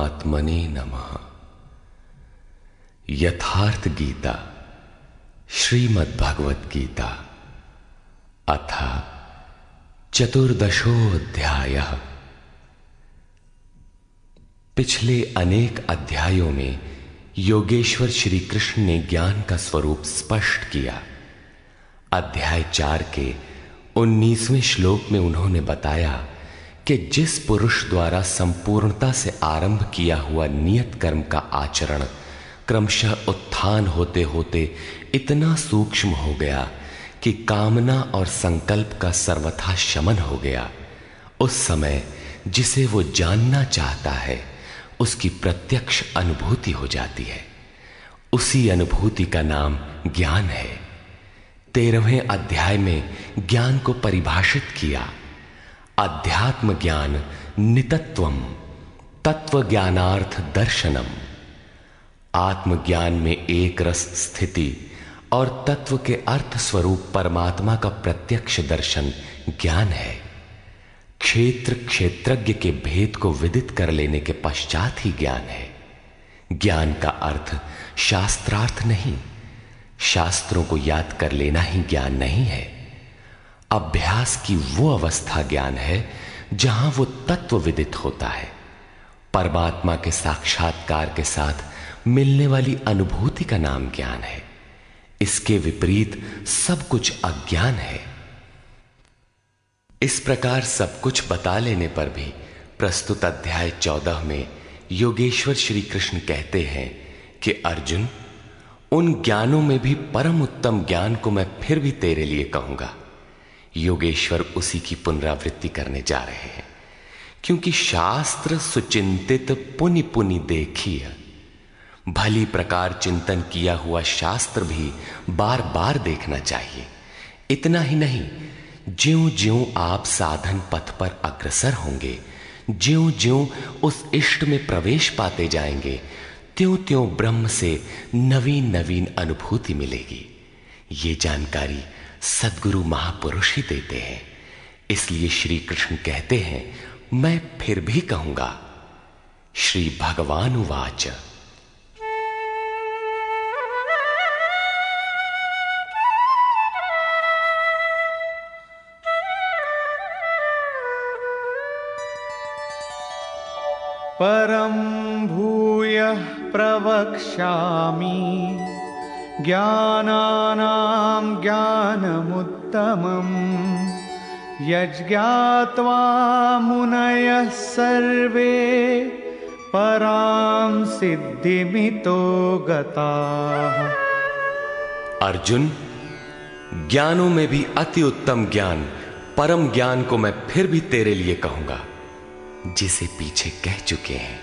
परमात्मने नमः। यथार्थ गीता श्रीमद् भगवत गीता अथ चतुर्दशोऽध्यायः। पिछले अनेक अध्यायों में योगेश्वर श्री कृष्ण ने ज्ञान का स्वरूप स्पष्ट किया। अध्याय 4 के 19वें श्लोक में उन्होंने बताया कि जिस पुरुष द्वारा संपूर्णता से आरंभ किया हुआ नियत कर्म का आचरण क्रमशः उत्थान होते होते इतना सूक्ष्म हो गया कि कामना और संकल्प का सर्वथा शमन हो गया, उस समय जिसे वो जानना चाहता है उसकी प्रत्यक्ष अनुभूति हो जाती है। उसी अनुभूति का नाम ज्ञान है। 13वें अध्याय में ज्ञान को परिभाषित किया। अध्यात्म ज्ञान नितत्वम तत्व ज्ञानार्थ दर्शनम। आत्मज्ञान में एक रस स्थिति और तत्व के अर्थ स्वरूप परमात्मा का प्रत्यक्ष दर्शन ज्ञान है। क्षेत्र क्षेत्रज्ञ के भेद को विदित कर लेने के पश्चात ही ज्ञान है। ज्ञान का अर्थ शास्त्रार्थ नहीं, शास्त्रों को याद कर लेना ही ज्ञान नहीं है। अभ्यास की वो अवस्था ज्ञान है जहां वो तत्व विदित होता है। परमात्मा के साक्षात्कार के साथ मिलने वाली अनुभूति का नाम ज्ञान है। इसके विपरीत सब कुछ अज्ञान है। इस प्रकार सब कुछ बता लेने पर भी प्रस्तुत अध्याय 14 में योगेश्वर श्री कृष्ण कहते हैं कि अर्जुन, उन ज्ञानों में भी परम उत्तम ज्ञान को मैं फिर भी तेरे लिए कहूंगा। योगेश्वर उसी की पुनरावृत्ति करने जा रहे हैं, क्योंकि शास्त्र सुचिंतित पुनि पुनि देखिए। भली प्रकार चिंतन किया हुआ शास्त्र भी बार बार देखना चाहिए। इतना ही नहीं, ज्यों ज्यों आप साधन पथ पर अग्रसर होंगे, ज्यों ज्यों उस इष्ट में प्रवेश पाते जाएंगे, त्यों त्यों ब्रह्म से नवीन नवीन अनुभूति मिलेगी। ये जानकारी सद्गुरु महापुरुष ही देते हैं। इसलिए श्री कृष्ण कहते हैं, मैं फिर भी कहूंगा। श्री भगवान उवाच। परं भूयः प्रवक्ष्यामि ज्ञानानां ज्ञानमुत्तमं यज्ञात्वा मुनयः सर्वे परां सिद्धिमितो गताः। अर्जुन, ज्ञानों में भी अति उत्तम ज्ञान परम ज्ञान को मैं फिर भी तेरे लिए कहूंगा, जिसे पीछे कह चुके हैं।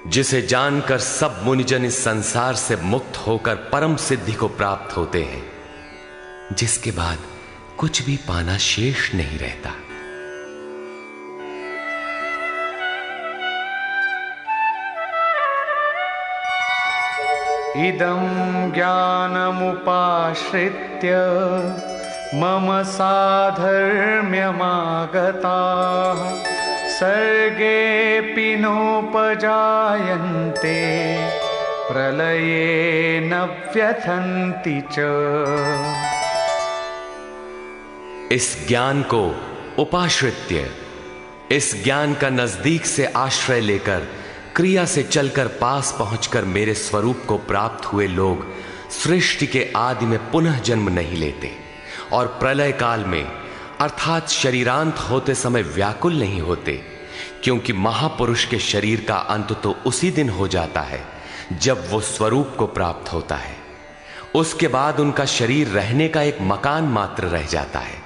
जिसे जानकर सब मुनिजन इस संसार से मुक्त होकर परम सिद्धि को प्राप्त होते हैं, जिसके बाद कुछ भी पाना शेष नहीं रहता। इदं ज्ञानमुपाश्रित्य मम साधर्म्यमागताः सर्गेऽपि नोपजायन्ते प्रलये न व्यथन्ति च। इस ज्ञान को उपाश्रित्य, इस ज्ञान का नजदीक से आश्रय लेकर क्रिया से चलकर पास पहुंचकर मेरे स्वरूप को प्राप्त हुए लोग सृष्टि के आदि में पुनः जन्म नहीं लेते और प्रलय काल में अर्थात शरीरांत होते समय व्याकुल नहीं होते, क्योंकि महापुरुष के शरीर का अंत तो उसी दिन हो जाता है जब वो स्वरूप को प्राप्त होता है। उसके बाद उनका शरीर रहने का एक मकान मात्र रह जाता है।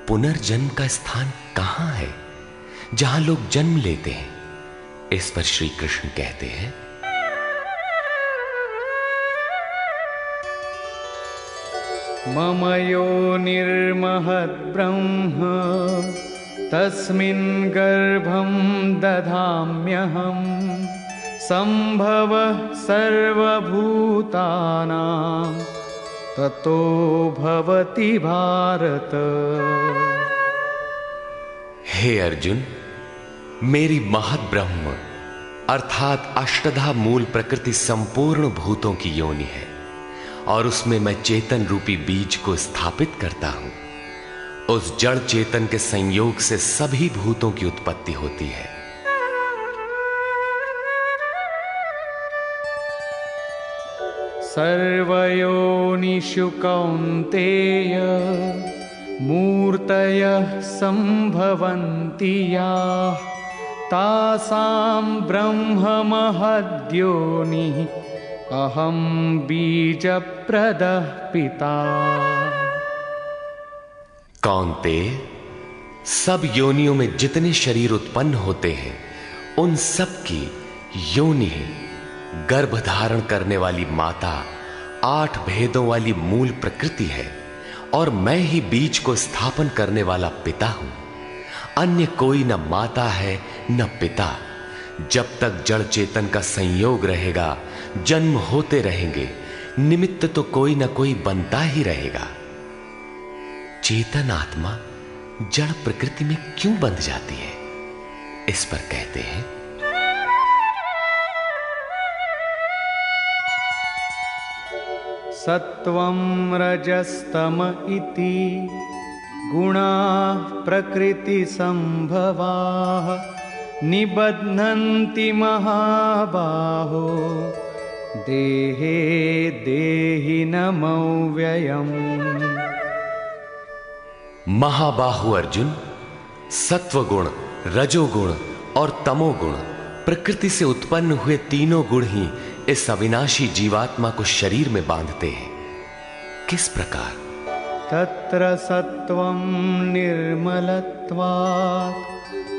पुनर्जन्म का स्थान कहां है जहां लोग जन्म लेते हैं? इस पर श्री कृष्ण कहते हैं, मम योनिर्महद् ब्रह्म तस्मिन् गर्भं दधाम्यहं सम्भवः सर्वभूतानां ततो भवति भारत। हे अर्जुन, मेरी महत ब्रह्म अर्थात अष्टधा मूल प्रकृति संपूर्ण भूतों की योनि है और उसमें मैं चेतन रूपी बीज को स्थापित करता हूं। उस जड़ चेतन के संयोग से सभी भूतों की उत्पत्ति होती है। सर्वयोनिषु कौन्तेय मूर्तयः सम्भवन्ति याः तासां ब्रह्म महद्योनिः अहं बीजप्रदः पिता। कौन्तेय, सब योनियों में जितने शरीर उत्पन्न होते हैं उन सब की योनि गर्भ धारण करने वाली माता 8 भेदों वाली मूल प्रकृति है और मैं ही बीज को स्थापन करने वाला पिता हूं। अन्य कोई न माता है न पिता। जब तक जड़ चेतन का संयोग रहेगा जन्म होते रहेंगे, निमित्त तो कोई न कोई बनता ही रहेगा। चेतन आत्मा जड़ प्रकृति में क्यों बंध जाती है? इस पर कहते हैं, सत्वं रजस्तम इति गुणाः प्रकृति संभवाः निबध्नन्ति महाबाहो देहे देहिनमव्ययम्। महाबाहु अर्जुन, सत्वगुण, रजोगुण और तमोगुण प्रकृति से उत्पन्न हुए तीनों गुण ही इस अविनाशी जीवात्मा को शरीर में बांधते हैं। किस प्रकार? तत्र सत्वं निर्मलत्वात्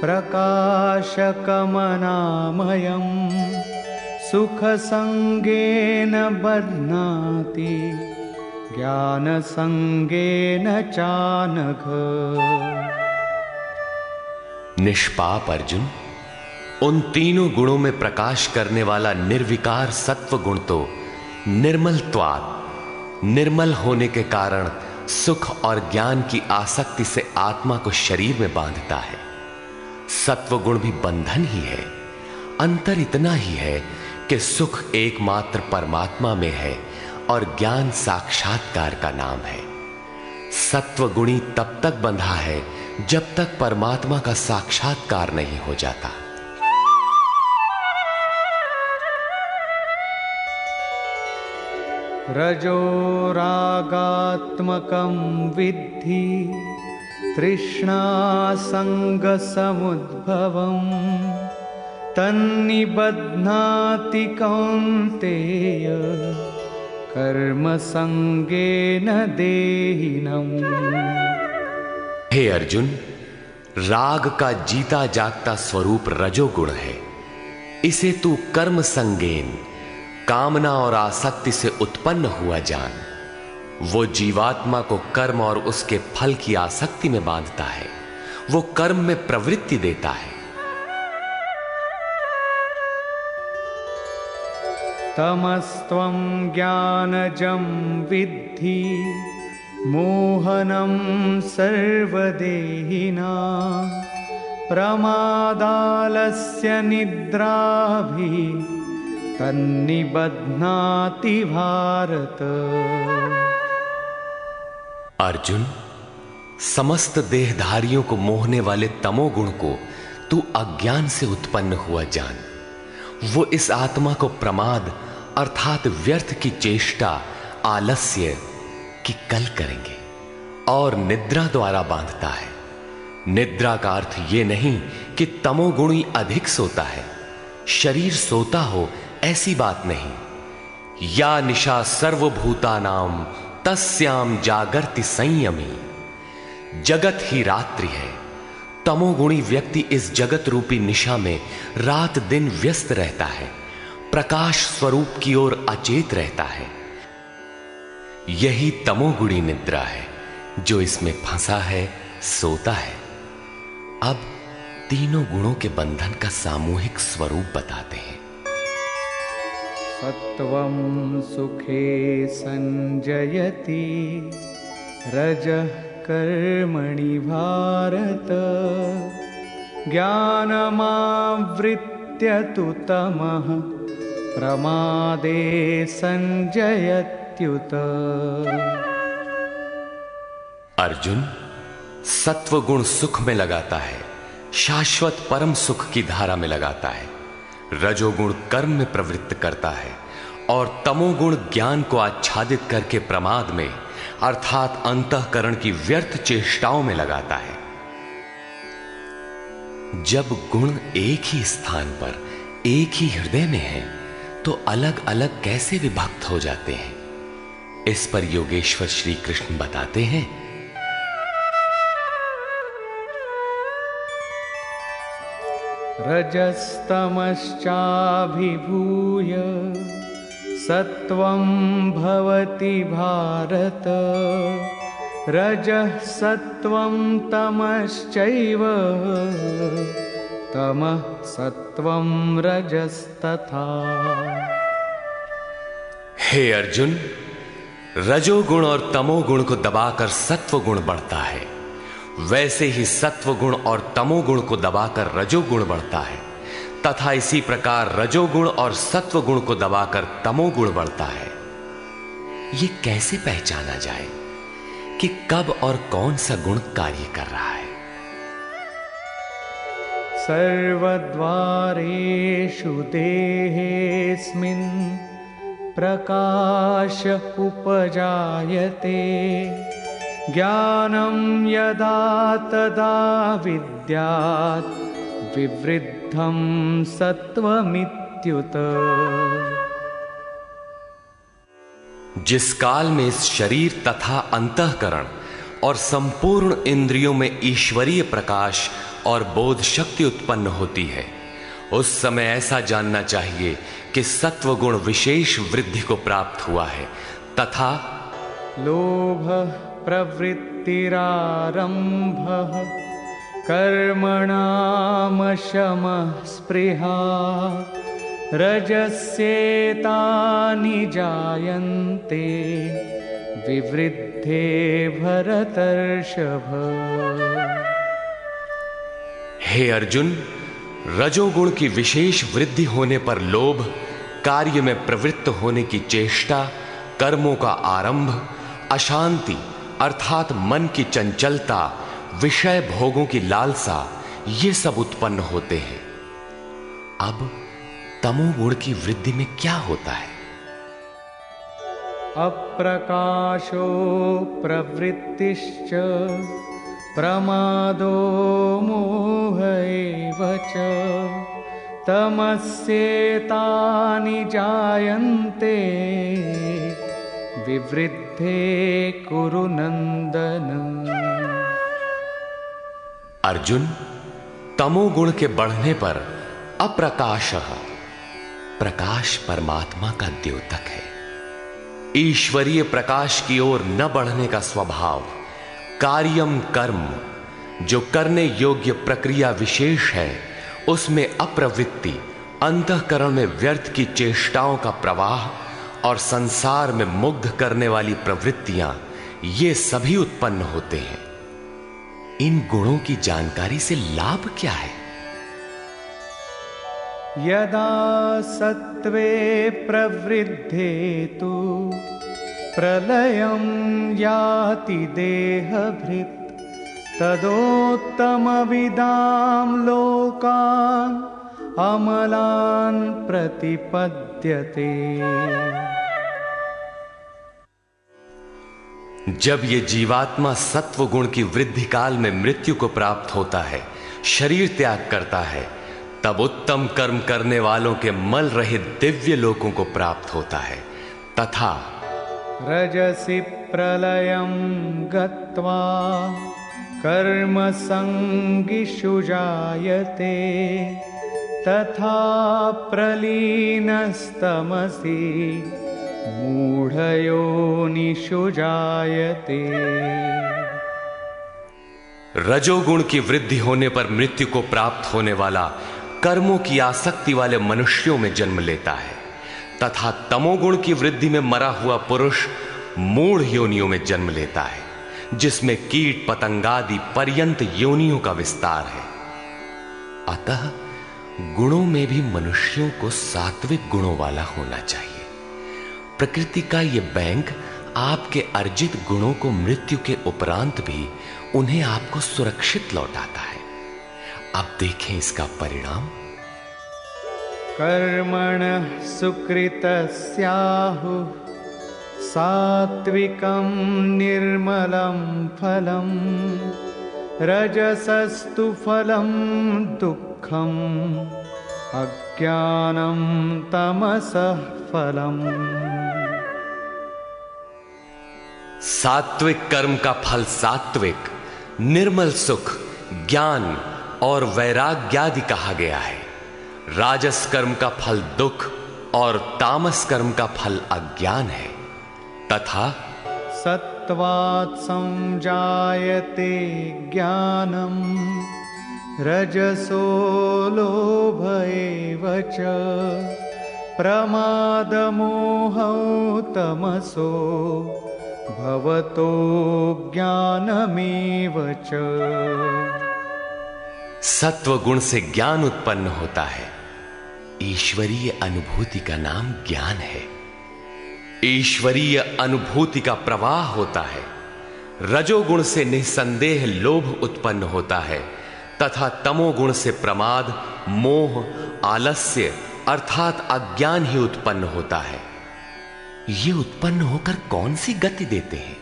प्रकाशकमनामयम् सुखसंगेन बध्नाति ज्ञानसंगेन चानघ। निष्पाप अर्जुन, उन तीनों गुणों में प्रकाश करने वाला निर्विकार सत्व गुण तो निर्मलत्वात्, निर्मल होने के कारण सुख और ज्ञान की आसक्ति से आत्मा को शरीर में बांधता है। सत्व गुण भी बंधन ही है। अंतर इतना ही है कि सुख एकमात्र परमात्मा में है और ज्ञान साक्षात्कार का नाम है। सत्व गुणी तब तक बंधा है जब तक परमात्मा का साक्षात्कार नहीं हो जाता। रजो रागात्मकं विद्धि तृष्णा संगसमुद्भवम् तन्निबध्नाति कौन्तेय कर्म संगेन देहिनम्। हे अर्जुन, राग का जीता जागता स्वरूप रजोगुण है। इसे तू कर्म संगेन, कामना और आसक्ति से उत्पन्न हुआ जान। वो जीवात्मा को कर्म और उसके फल की आसक्ति में बांधता है। वो कर्म में प्रवृत्ति देता है। तमस्त्वं ज्ञानजं विद्धि मोहनं सर्वदेहिनां प्रमादालस्य निद्राभिः तन्निबध्नाति भारत। अर्जुन, समस्त देहधारियों को मोहने वाले तमोगुण को तू अज्ञान से उत्पन्न हुआ जान। वो इस आत्मा को प्रमाद अर्थात व्यर्थ की चेष्टा, आलस्य की कल करेंगे और निद्रा द्वारा बांधता है। निद्रा का अर्थ यह नहीं कि तमोगुणी अधिक सोता है, शरीर सोता हो ऐसी बात नहीं। या निशा सर्वभूतानाम तस्याम जागर्ति संयमी। जगत ही रात्रि है। तमोगुणी व्यक्ति इस जगत रूपी निशा में रात दिन व्यस्त रहता है, प्रकाश स्वरूप की ओर अचेत रहता है। यही तमोगुणी निद्रा है जो इसमें फंसा है, सोता है। अब तीनों गुणों के बंधन का सामूहिक स्वरूप बताते हैं। सत्वं सुखे संजयति रजः कर्मणि भारत ज्ञानमावृत्य तु तमः प्रमादे संजयत्युत। अर्जुन, सत्वगुण सुख में लगाता है, शाश्वत परम सुख की धारा में लगाता है। रजोगुण कर्म में प्रवृत्त करता है और तमोगुण ज्ञान को आच्छादित करके प्रमाद में अर्थात अंतःकरण की व्यर्थ चेष्टाओं में लगाता है। जब गुण एक ही स्थान पर एक ही हृदय में है तो अलग अलग कैसे विभक्त हो जाते हैं? इस पर योगेश्वर श्री कृष्ण बताते हैं, रजस्तमश्चाभिभूय सत्वं भवति भारत। रजः सत्वं तमश्चैव तमः सत्वं रजस्तथा। हे अर्जुन, रजोगुण और तमोगुण को दबाकर सत्वगुण बढ़ता है, वैसे ही सत्वगुण और तमोगुण को दबाकर रजोगुण बढ़ता है तथा इसी प्रकार रजोगुण और सत्वगुण को दबाकर तमोगुण बढ़ता है। ये कैसे पहचाना जाए कि कब और कौन सा गुण कार्य कर रहा है? सर्वद्वारेषु देहेऽस्मिन् प्रकाश उपजायते। ज्ञानं यदा तदा विद्यात् विवृद्धं सत्वमित्युत। जिस काल में इस शरीर तथा अंतःकरण और संपूर्ण इंद्रियों में ईश्वरीय प्रकाश और बोध शक्ति उत्पन्न होती है, उस समय ऐसा जानना चाहिए कि सत्वगुण विशेष वृद्धि को प्राप्त हुआ है तथा लोभ प्रवृत्तिरारंभः कर्मणामशमः स्पृहा। रजस्येतानि जायन्ते विवृद्धे भरतर्षभ। हे अर्जुन, रजोगुण की विशेष वृद्धि होने पर लोभ, कार्य में प्रवृत्त होने की चेष्टा, कर्मों का आरंभ, अशांति अर्थात मन की चंचलता, विषय भोगों की लालसा, ये सब उत्पन्न होते हैं। अब तमोगुण की वृद्धि में क्या होता है? अप्रकाशो प्रवृत्तिश्च प्रमादो मोह एव च। तमस्येतानि जायन्ते विवृद्धे कुरु नंदन। अर्जुन, तमोगुण के बढ़ने पर अप्रकाशः, प्रकाश परमात्मा का द्योतक है। ईश्वरीय प्रकाश की ओर न बढ़ने का स्वभाव, कार्यम कर्म, जो करने योग्य प्रक्रिया विशेष है, उसमें अप्रवृत्ति, अंतःकरण में व्यर्थ की चेष्टाओं का प्रवाह और संसार में मुग्ध करने वाली प्रवृत्तियां, ये सभी उत्पन्न होते हैं। इन गुणों की जानकारी से लाभ क्या है? यदा सत्वे प्रवृद्धे तु प्रलयं याति देहभृत्। तदोत्तमविदां लोकान् अमलान् प्रतिपद्यते। जब ये जीवात्मा सत्व गुण की वृद्धि काल में मृत्यु को प्राप्त होता है, शरीर त्याग करता है, तब उत्तम कर्म करने वालों के मल रहित दिव्य लोकों को प्राप्त होता है तथा रजसि प्रलयं गत्वा कर्मसंगिषु जायते। तथा प्रलीनस्तमसि मूढ़योनिषु जायते। रजोगुण की वृद्धि होने पर मृत्यु को प्राप्त होने वाला कर्मों की आसक्ति वाले मनुष्यों में जन्म लेता है तथा तमोगुण की वृद्धि में मरा हुआ पुरुष मूढ़ योनियों में जन्म लेता है, जिसमें कीट पतंगादि पर्यंत योनियों का विस्तार है। अतः गुणों में भी मनुष्यों को सात्विक गुणों वाला होना चाहिए। प्रकृति का यह बैंक आपके अर्जित गुणों को मृत्यु के उपरांत भी उन्हें आपको सुरक्षित लौटाता है। अब देखें इसका परिणाम। कर्मणः सुकृतस्याहुः सात्विकं निर्मलं फलं रजसस्तु फलं दुःखम् अज्ञानं तमसः फलम्। सात्विक कर्म का फल सात्विक, निर्मल सुख, ज्ञान और वैराग्यादि कहा गया है। राजस कर्म का फल दुख और तामस कर्म का फल अज्ञान है। तथा सत्वात् संजायते ज्ञानम् रजसो लोभ एव च प्रमादमोहौ तमसो भवतो ज्ञानमेव च। सत्व गुण से ज्ञान उत्पन्न होता है। ईश्वरीय अनुभूति का नाम ज्ञान है। ईश्वरीय अनुभूति का प्रवाह होता है। रजोगुण से निसंदेह लोभ उत्पन्न होता है तथा तमोगुण से प्रमाद, मोह, आलस्य अर्थात अज्ञान ही उत्पन्न होता है। ये उत्पन्न होकर कौन सी गति देते हैं?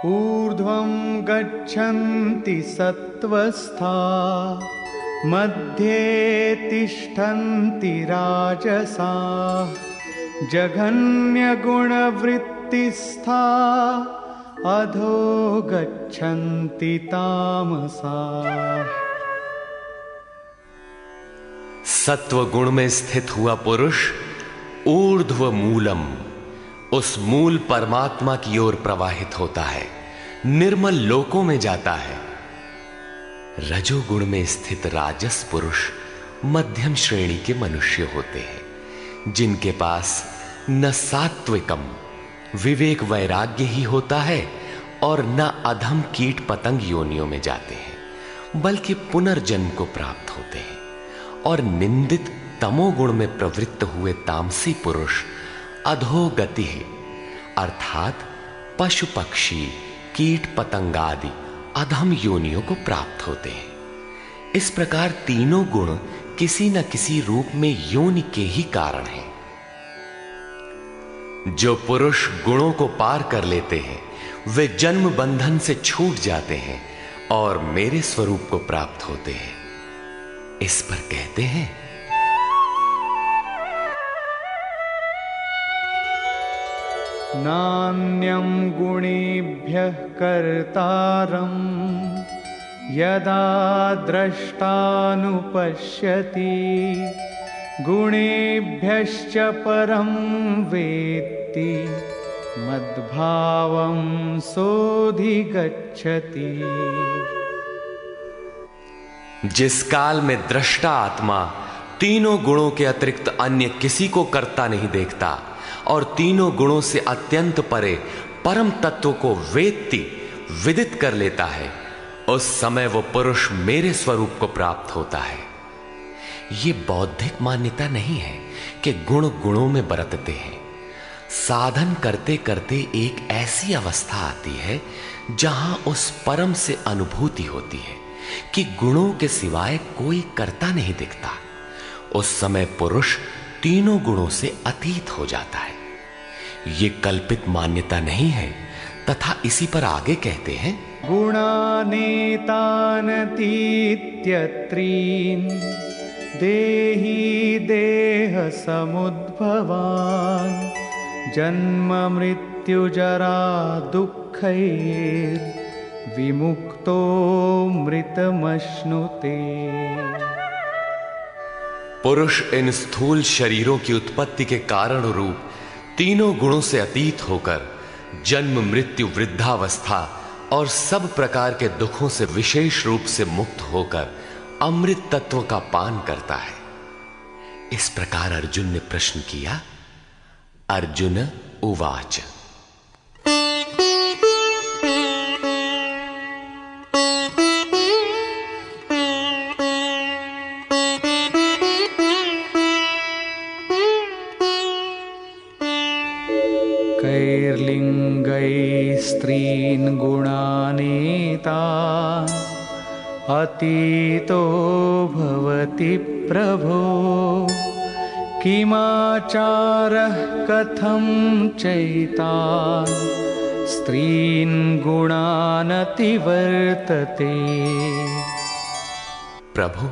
ऊर्ध्वं गच्छन्ति सत्त्वस्था मध्ये तिष्ठन्ति राजसाः जघन्यगुणवृत्तिस्था अधो गच्छन्ति तामसाः। सत्व गुण में स्थित हुआ पुरुष ऊर्ध्व मूलम, उस मूल परमात्मा की ओर प्रवाहित होता है, निर्मल लोकों में जाता है। रजोगुण में स्थित राजस पुरुष मध्यम श्रेणी के मनुष्य होते हैं, जिनके पास न सात्विकम विवेक वैराग्य ही होता है और न अधम कीट पतंग योनियों में जाते हैं, बल्कि पुनर्जन्म को प्राप्त होते हैं। और निंदित तमोगुण में प्रवृत्त हुए तामसी पुरुष अधोगति है, अर्थात पशु पक्षी कीट पतंगादि अधम योनियों को प्राप्त होते हैं। इस प्रकार तीनों गुण किसी न किसी रूप में योनि के ही कारण हैं। जो पुरुष गुणों को पार कर लेते हैं वे जन्म बंधन से छूट जाते हैं और मेरे स्वरूप को प्राप्त होते हैं। इस पर कहते हैं, नान्यं गुणेभ्यः कर्तारं यदा द्रष्टानुपश्यति गुणेभ्यश्च परं वेत्ति मद्भावं सोऽधिगच्छति। जिस काल में दृष्टा आत्मा तीनों गुणों के अतिरिक्त अन्य किसी को करता नहीं देखता और तीनों गुणों से अत्यंत परे परम तत्व को वेत्ति विदित कर लेता है, उस समय वो पुरुष मेरे स्वरूप को प्राप्त होता है। ये बौद्धिक मान्यता नहीं है कि गुण गुणों में बरतते हैं। साधन करते करते एक ऐसी अवस्था आती है जहां उस परम से अनुभूति होती है कि गुणों के सिवाय कोई करता नहीं दिखता। उस समय पुरुष तीनों गुणों से अतीत हो जाता है। ये कल्पित मान्यता नहीं है तथा इसी पर आगे कहते हैं, गुणानेतानतीत्यत्रीन् देही देह समुद्भवान् जन्म मृत्यु जरा दुःखैर् विमुक्तो मृतमश्नुते। पुरुष इन स्थूल शरीरों की उत्पत्ति के कारण रूप तीनों गुणों से अतीत होकर जन्म मृत्यु वृद्धावस्था और सब प्रकार के दुखों से विशेष रूप से मुक्त होकर अमृत तत्व का पान करता है। इस प्रकार अर्जुन ने प्रश्न किया। अर्जुन उवाच। अतीतो भवति प्रभो किमाचारः कथं चैतान् स्त्रीन् गुणानतिवर्तते। प्रभु,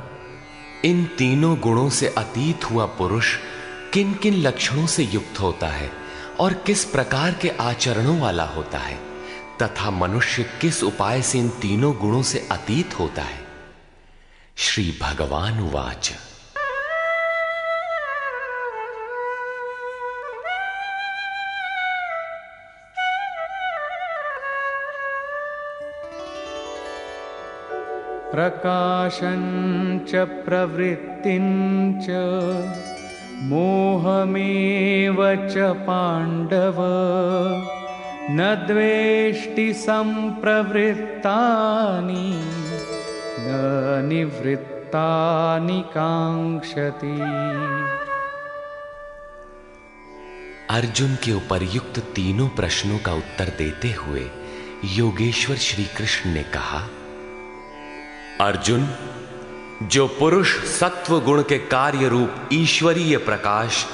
इन तीनों गुणों से अतीत हुआ पुरुष किन किन लक्षणों से युक्त होता है और किस प्रकार के आचरणों वाला होता है, तथा मनुष्य किस उपाय से इन तीनों गुणों से अतीत होता है। श्री भगवान उवाच। प्रकाशञ्च प्रवृत्तिञ्च मोहमेव च पाण्डव न द्वेष्टि सम्प्रवृत्तानि न निवृत्तानि काङ्क्षति। अर्जुन के उपर्युक्त तीनों प्रश्नों का उत्तर देते हुए योगेश्वर श्री कृष्ण ने कहा, अर्जुन, जो पुरुष सत्व गुण के कार्य रूप ईश्वरीय प्रकाश,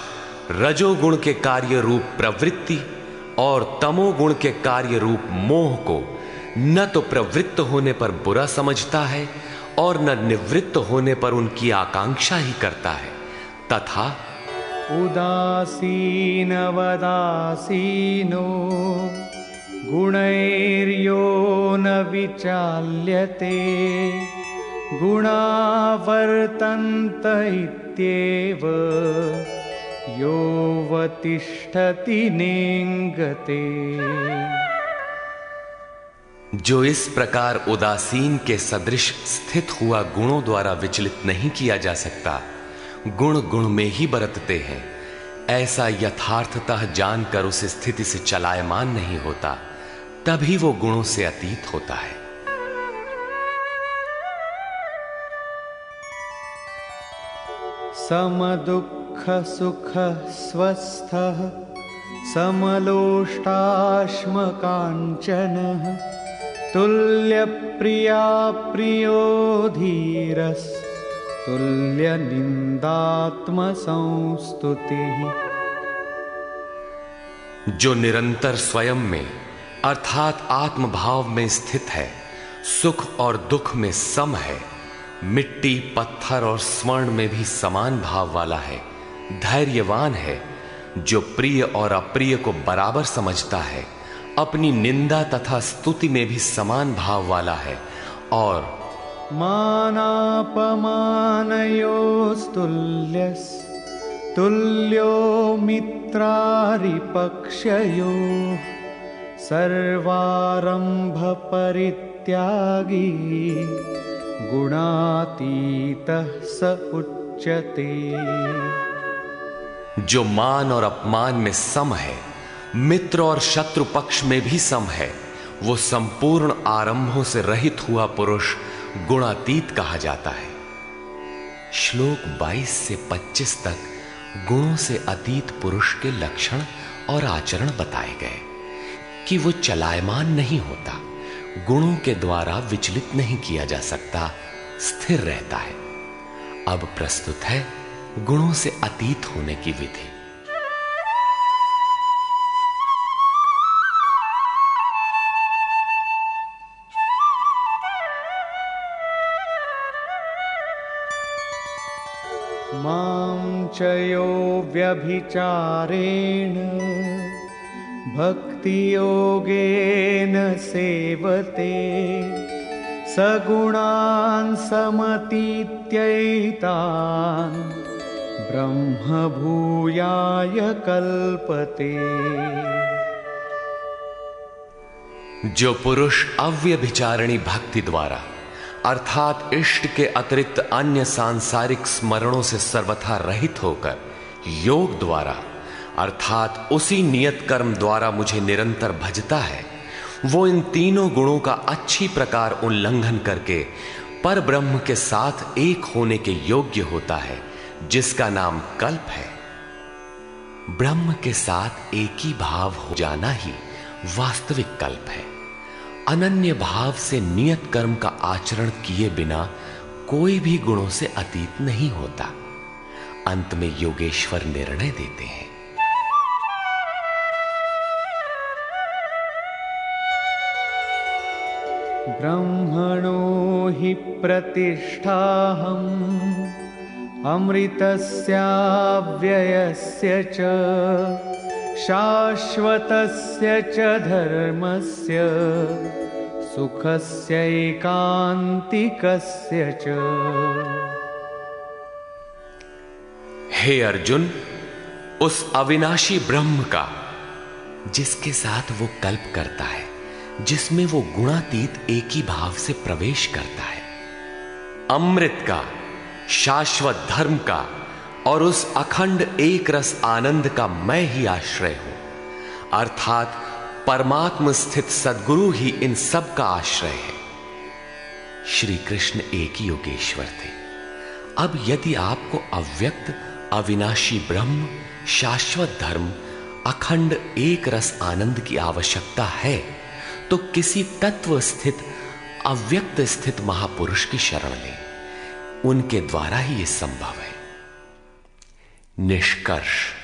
रजोगुण के कार्य रूप प्रवृत्ति और तमोगुण के कार्य रूप मोह को न तो प्रवृत्त होने पर बुरा समझता है और न निवृत्त होने पर उनकी आकांक्षा ही करता है, तथा उदासीनवदासीनो गुणैर्यो न विचाल्यते गुणावर्तन्त इत्येव योऽवतिष्ठति नेङ्गते। जो इस प्रकार उदासीन के सदृश स्थित हुआ गुणों द्वारा विचलित नहीं किया जा सकता, गुण गुण में ही बरतते हैं, ऐसा यथार्थतः जानकर उस स्थिति से चलायमान नहीं होता, तभी वो गुणों से अतीत होता है। समदुःख सुख स्वस्थः समलोष्टाश्मकाञ्चनः तुल्यप्रिया प्रियो धीरस्तुल्यनिन्दात्मसंस्तुतिः। जो निरंतर स्वयं में अर्थात आत्मभाव में स्थित है, सुख और दुख में सम है, मिट्टी पत्थर और स्वर्ण में भी समान भाव वाला है, धैर्यवान है, जो प्रिय और अप्रिय को बराबर समझता है, अपनी निंदा तथा स्तुति में भी समान भाव वाला है, और मानापमानयोस्तुल्यो मित्रारिपक्षयोः सर्वारंभ परित्यागी गुणातीतः स उच्यते। जो मान और अपमान में सम है, मित्र और शत्रु पक्ष में भी सम है, वो संपूर्ण आरंभों से रहित हुआ पुरुष गुणातीत कहा जाता है। श्लोक 22 से 25 तक गुणों से अतीत पुरुष के लक्षण और आचरण बताए गए कि वो चलायमान नहीं होता, गुणों के द्वारा विचलित नहीं किया जा सकता, स्थिर रहता है। अब प्रस्तुत है गुणों से अतीत होने की विधि। मां च यो व्यभिचारेण भक्तियोगेन सेवते सगुणान् समतीत्यैतान् ब्रह्मभूयाय कल्पते। जो पुरुष अव्यभिचारिणी भक्ति द्वारा अर्थात इष्ट के अतिरिक्त अन्य सांसारिक स्मरणों से सर्वथा रहित होकर योग द्वारा अर्थात उसी नियत कर्म द्वारा मुझे निरंतर भजता है, वो इन तीनों गुणों का अच्छी प्रकार उल्लंघन करके पर ब्रह्म के साथ एक होने के योग्य होता है, जिसका नाम कल्प है। ब्रह्म के साथ एक ही भाव हो जाना ही वास्तविक कल्प है। अनन्य भाव से नियत कर्म का आचरण किए बिना कोई भी गुणों से अतीत नहीं होता। अंत में योगेश्वर निर्णय देते हैं, ब्रह्मणो हि प्रतिष्ठाहम् अमृतस्याव्ययस्य च शाश्वतस्य च धर्मस्य सुखस्य एकांतिकस्य च। हे अर्जुन, उस अविनाशी ब्रह्म का जिसके साथ वो कल्प करता है, जिसमें वो गुणातीत एक ही भाव से प्रवेश करता है, अमृत का, शाश्वत धर्म का और उस अखंड एक रस आनंद का मैं ही आश्रय हूं, अर्थात परमात्म स्थित सद्गुरु ही इन सब का आश्रय है। श्री कृष्ण एक ही योगेश्वर थे। अब यदि आपको अव्यक्त अविनाशी ब्रह्म, शाश्वत धर्म, अखंड एक रस आनंद की आवश्यकता है तो किसी तत्व स्थित अव्यक्त स्थित महापुरुष की शरण लें। उनके द्वारा ही यह संभव है। निष्कर्ष,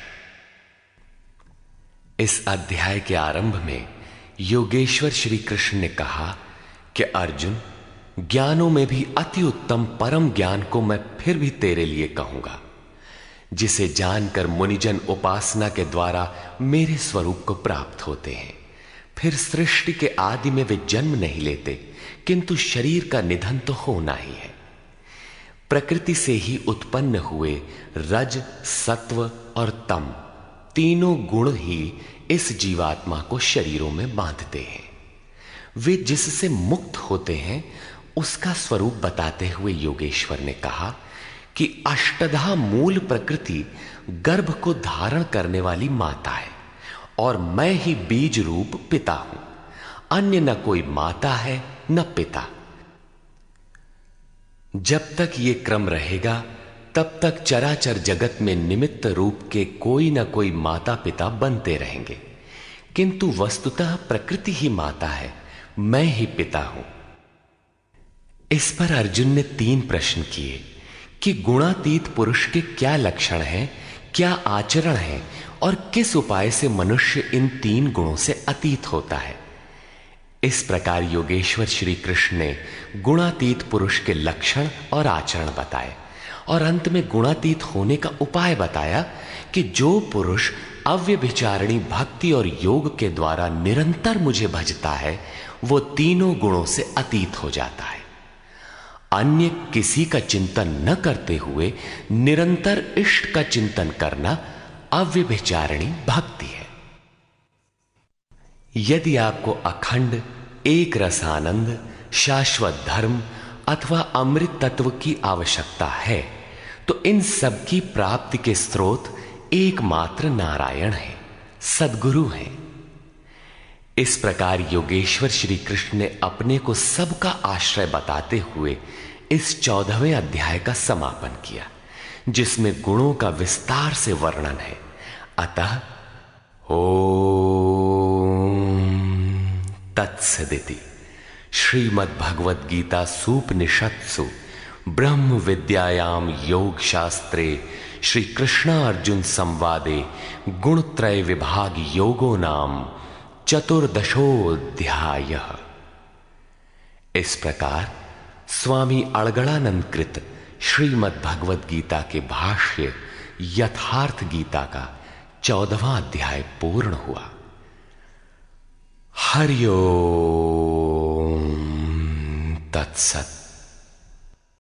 इस अध्याय के आरंभ में योगेश्वर श्री कृष्ण ने कहा कि अर्जुन, ज्ञानों में भी अति उत्तम परम ज्ञान को मैं फिर भी तेरे लिए कहूंगा, जिसे जानकर मुनिजन उपासना के द्वारा मेरे स्वरूप को प्राप्त होते हैं। फिर सृष्टि के आदि में वे जन्म नहीं लेते, किंतु शरीर का निधन तो होना ही है। प्रकृति से ही उत्पन्न हुए रज, सत्व और तम तीनों गुण ही इस जीवात्मा को शरीरों में बांधते हैं। वे जिससे मुक्त होते हैं उसका स्वरूप बताते हुए योगेश्वर ने कहा कि अष्टधा मूल प्रकृति गर्भ को धारण करने वाली माता है और मैं ही बीज रूप पिता हूं। अन्य न कोई माता है न पिता। जब तक ये क्रम रहेगा तब तक चराचर जगत में निमित्त रूप के कोई न कोई माता पिता बनते रहेंगे, किंतु वस्तुतः प्रकृति ही माता है, मैं ही पिता हूं। इस पर अर्जुन ने 3 प्रश्न किए कि गुणातीत पुरुष के क्या लक्षण हैं, क्या आचरण है और किस उपाय से मनुष्य इन 3 गुणों से अतीत होता है। इस प्रकार योगेश्वर श्री कृष्ण ने गुणातीत पुरुष के लक्षण और आचरण बताए और अंत में गुणातीत होने का उपाय बताया कि जो पुरुष अव्यभिचारिणी भक्ति और योग के द्वारा निरंतर मुझे भजता है वो तीनों गुणों से अतीत हो जाता है। अन्य किसी का चिंतन न करते हुए निरंतर इष्ट का चिंतन करना अव्यभिचारिणी भक्ति है। यदि आपको अखंड एक रसानंद, शाश्वत धर्म अथवा अमृत तत्व की आवश्यकता है तो इन सब की प्राप्ति के स्रोत एकमात्र नारायण है, सद्गुरु है। इस प्रकार योगेश्वर श्री कृष्ण ने अपने को सबका आश्रय बताते हुए इस 14वें अध्याय का समापन किया, जिसमें गुणों का विस्तार से वर्णन है। अतः ओम तत्सदिति श्रीमद्भगवद गीता सूपनिषत्सु ब्रह्म विद्यायाम योग शास्त्रे श्री कृष्णार्जुन संवादे गुणत्रय विभाग योगो नाम 14th इस प्रकार स्वामी अड़गड़ानंद कृत श्रीमद्भगवद गीता के भाष्य यथार्थ गीता का 14वां अध्याय पूर्ण हुआ। हरि ओम तत्सत।